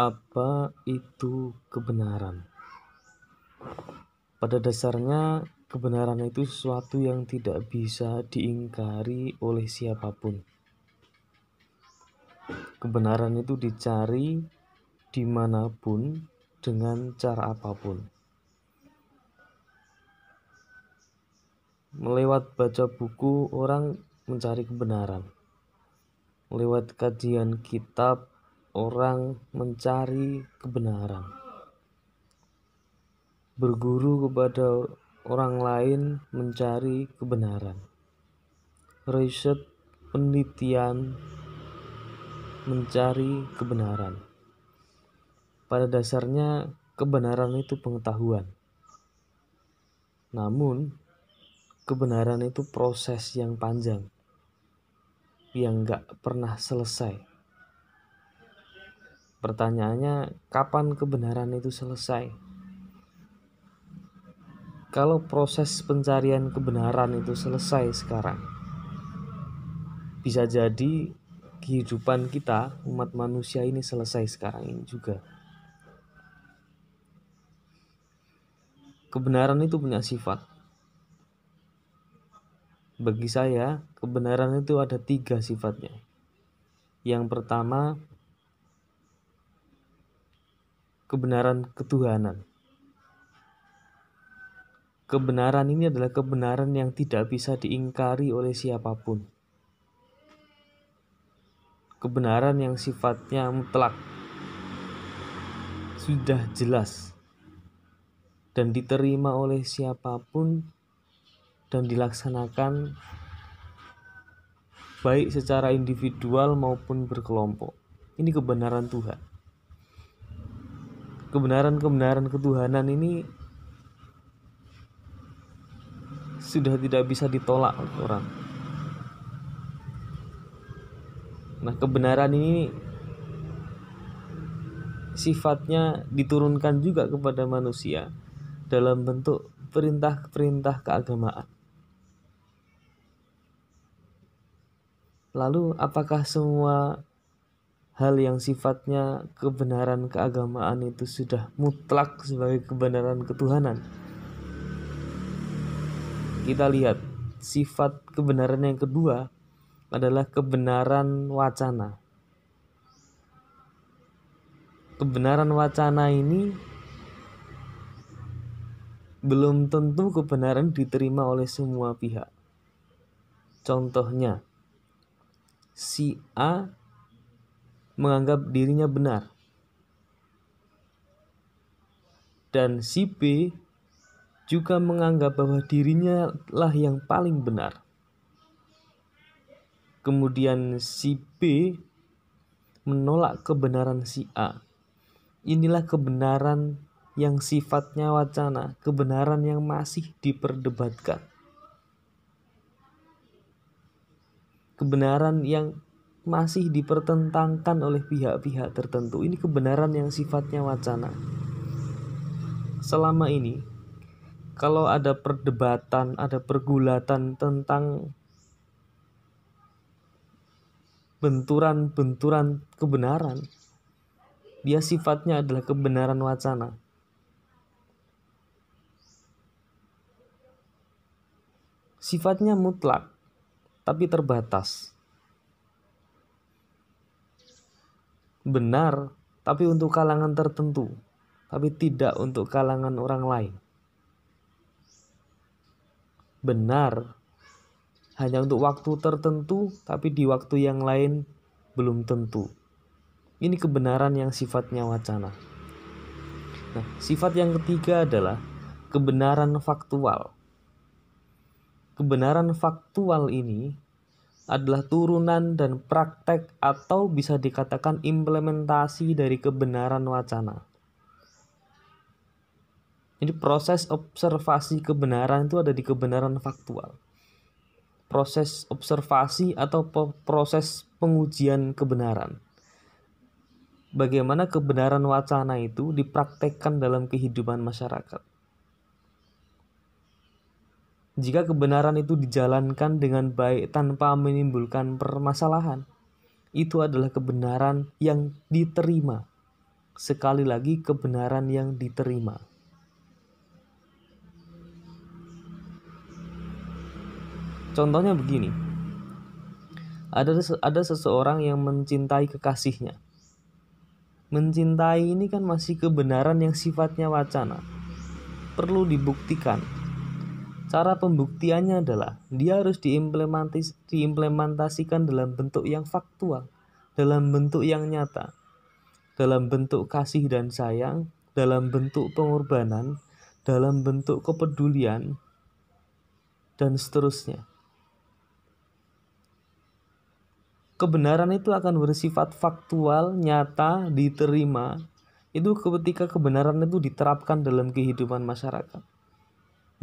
Apa itu kebenaran? Pada dasarnya, kebenaran itu sesuatu yang tidak bisa diingkari oleh siapapun. Kebenaran itu dicari dimanapun dengan cara apapun. Melewat baca buku, orang mencari kebenaran. Lewat kajian kitab, orang mencari kebenaran. Berguru kepada orang lain mencari kebenaran. Riset, penelitian, mencari kebenaran. Pada dasarnya kebenaran itu pengetahuan. Namun kebenaran itu proses yang panjang yang gak pernah selesai. Pertanyaannya, kapan kebenaran itu selesai? Kalau proses pencarian kebenaran itu selesai sekarang, bisa jadi kehidupan kita, umat manusia ini selesai sekarang ini juga. Kebenaran itu punya sifat. Bagi saya, kebenaran itu ada 3 sifatnya. Yang pertama, kebenaran ketuhanan. Kebenaran ini adalah kebenaran yang tidak bisa diingkari oleh siapapun. Kebenaran yang sifatnya mutlak, sudah jelas, dan diterima oleh siapapun dan dilaksanakan baik secara individual maupun berkelompok. Ini kebenaran Tuhan. Kebenaran-kebenaran ketuhanan ini sudah tidak bisa ditolak oleh orang. Nah, kebenaran ini sifatnya diturunkan juga kepada manusia dalam bentuk perintah-perintah keagamaan. Lalu, apakah semua hal yang sifatnya kebenaran keagamaan itu sudah mutlak sebagai kebenaran ketuhanan? Kita lihat sifat kebenaran yang kedua adalah kebenaran wacana. Kebenaran wacana ini belum tentu kebenaran diterima oleh semua pihak. Contohnya, si A menganggap dirinya benar dan si B juga menganggap bahwa dirinya lah yang paling benar. Kemudian si B menolak kebenaran si A. Inilah kebenaran yang sifatnya wacana, kebenaran yang masih diperdebatkan. Kebenaran yang masih dipertentangkan oleh pihak-pihak tertentu. Ini kebenaran yang sifatnya wacana. Selama ini, kalau ada perdebatan, ada pergulatan tentang benturan-benturan kebenaran, dia sifatnya adalah kebenaran wacana. Sifatnya mutlak, tapi terbatas. Benar, tapi untuk kalangan tertentu, tapi tidak untuk kalangan orang lain. Benar hanya untuk waktu tertentu, tapi di waktu yang lain belum tentu. Ini kebenaran yang sifatnya wacana. Nah, sifat yang ketiga adalah kebenaran faktual. Kebenaran faktual ini adalah turunan dan praktek atau bisa dikatakan implementasi dari kebenaran wacana. Jadi proses observasi kebenaran itu ada di kebenaran faktual. Proses observasi atau proses pengujian kebenaran. Bagaimana kebenaran wacana itu dipraktekkan dalam kehidupan masyarakat. Jika kebenaran itu dijalankan dengan baik tanpa menimbulkan permasalahan, itu adalah kebenaran yang diterima sekali lagi kebenaran yang diterima. Contohnya begini, ada seseorang yang mencintai kekasihnya. Mencintai ini kan masih kebenaran yang sifatnya wacana, perlu dibuktikan. Cara pembuktiannya adalah dia harus diimplementasikan dalam bentuk yang faktual, dalam bentuk yang nyata, dalam bentuk kasih dan sayang, dalam bentuk pengorbanan, dalam bentuk kepedulian, dan seterusnya. Kebenaran itu akan bersifat faktual, nyata, diterima. Itu ketika kebenaran itu diterapkan dalam kehidupan masyarakat.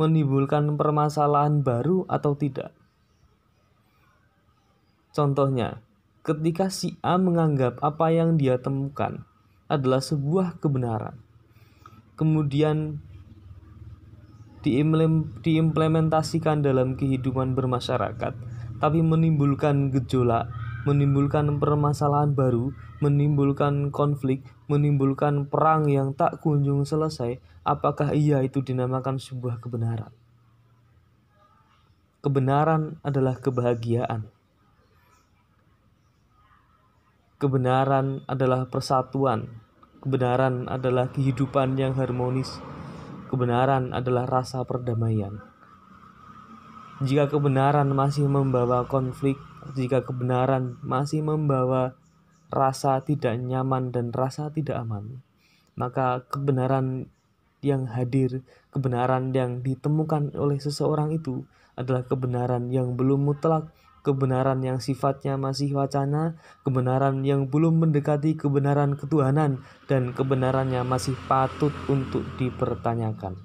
Menimbulkan permasalahan baru atau tidak. Contohnya, ketika si A menganggap apa yang dia temukan adalah sebuah kebenaran, kemudian diimplementasikan dalam kehidupan bermasyarakat, tapi menimbulkan gejolak, menimbulkan permasalahan baru, menimbulkan konflik, menimbulkan perang yang tak kunjung selesai, apakah ia itu dinamakan sebuah kebenaran? Kebenaran adalah kebahagiaan. Kebenaran adalah persatuan. Kebenaran adalah kehidupan yang harmonis. Kebenaran adalah rasa perdamaian. Jika kebenaran masih membawa konflik, jika kebenaran masih membawa rasa tidak nyaman dan rasa tidak aman, maka kebenaran yang hadir, kebenaran yang ditemukan oleh seseorang itu adalah kebenaran yang belum mutlak, kebenaran yang sifatnya masih wacana, kebenaran yang belum mendekati kebenaran ketuhanan, dan kebenarannya masih patut untuk dipertanyakan.